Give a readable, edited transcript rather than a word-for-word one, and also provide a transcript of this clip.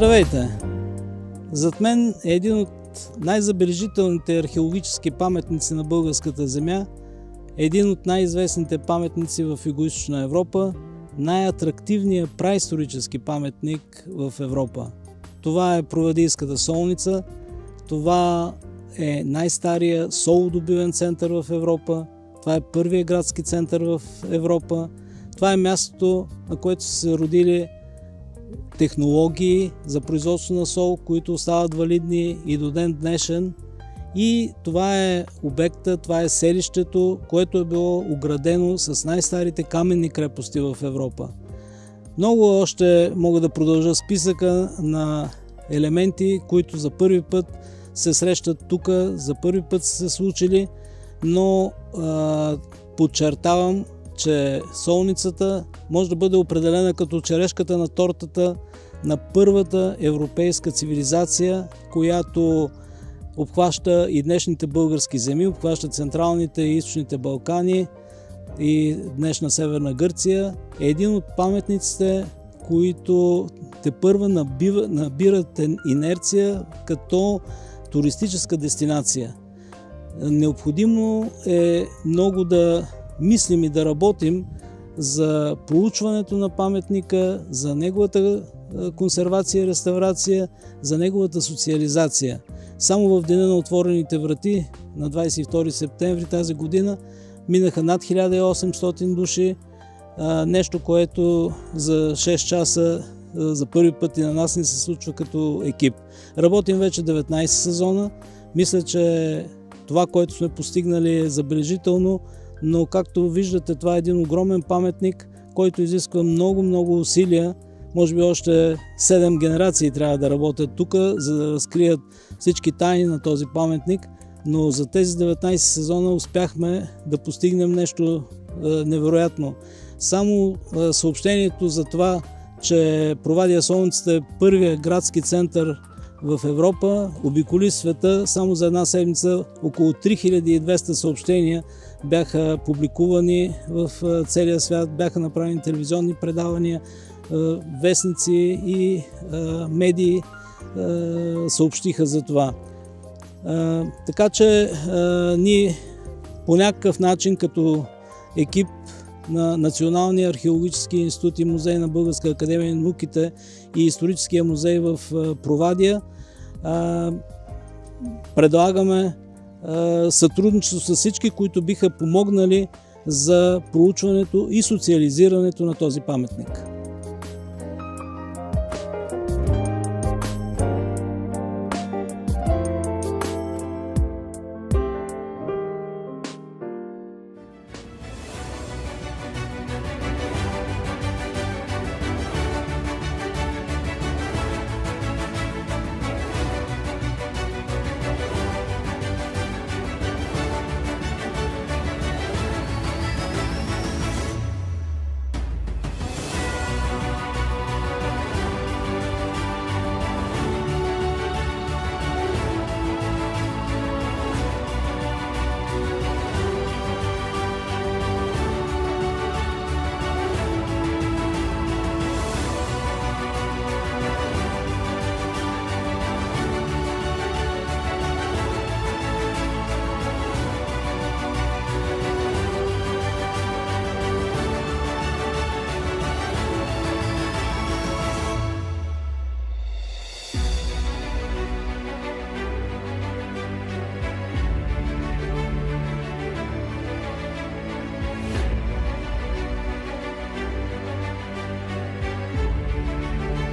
Здравейте! Зад мен е един от най-забележителните археологически паметници на българската земя, един от най-известните паметници в Югоизточна Европа, най-атрактивният праисторически паметник в Европа. Това е Провадийската солница, това е най-стария солодобивен център в Европа, това е първият градски център в Европа, това е мястото, на което са се родили технологии за производство на сол, които остават валидни и до ден днешен. И това е обекта, това е селището, което е било оградено с най-старите каменни крепости в Европа. Много още мога да продължа списъка на елементи, които за първи път се срещат тук, за първи път са се случили, но подчертавам, че солницата може да бъде определена като черешката на тортата на първата европейска цивилизация, която обхваща и днешните български земи, обхваща централните и източните Балкани и днешна Северна Гърция. Е един от паметниците, които тепърва набират инерция като туристическа дестинация. Необходимо е много да мислим и да работим за проучването на паметника, за неговата консервация и реставрация, за неговата социализация. Само в деня на отворените врати на 22 септември тази година минаха над 1800 души, нещо, което за 6 часа за първи път и на нас не се случва като екип. Работим вече 19 сезона. Мисля, че това, което сме постигнали, е забележително, но както виждате, това е един огромен паметник, който изисква много усилия. Може би още 7 генерации трябва да работят тук, за да разкрият всички тайни на този паметник, но за тези 19 сезона успяхме да постигнем нещо невероятно. Само съобщението за това, че Провадия солницата е първият градски център в Европа, обиколи света. Само за една седмица около 3200 съобщения бяха публикувани в целия свят, бяха направени телевизионни предавания, вестници и медии съобщиха за това. Така че ние по някакъв начин като екип на Националния археологически институт и музей на Българска академия на науките и Историческия музей в Провадия предлагаме сътрудничество с всички, които биха помогнали за проучването и социализирането на този паметник.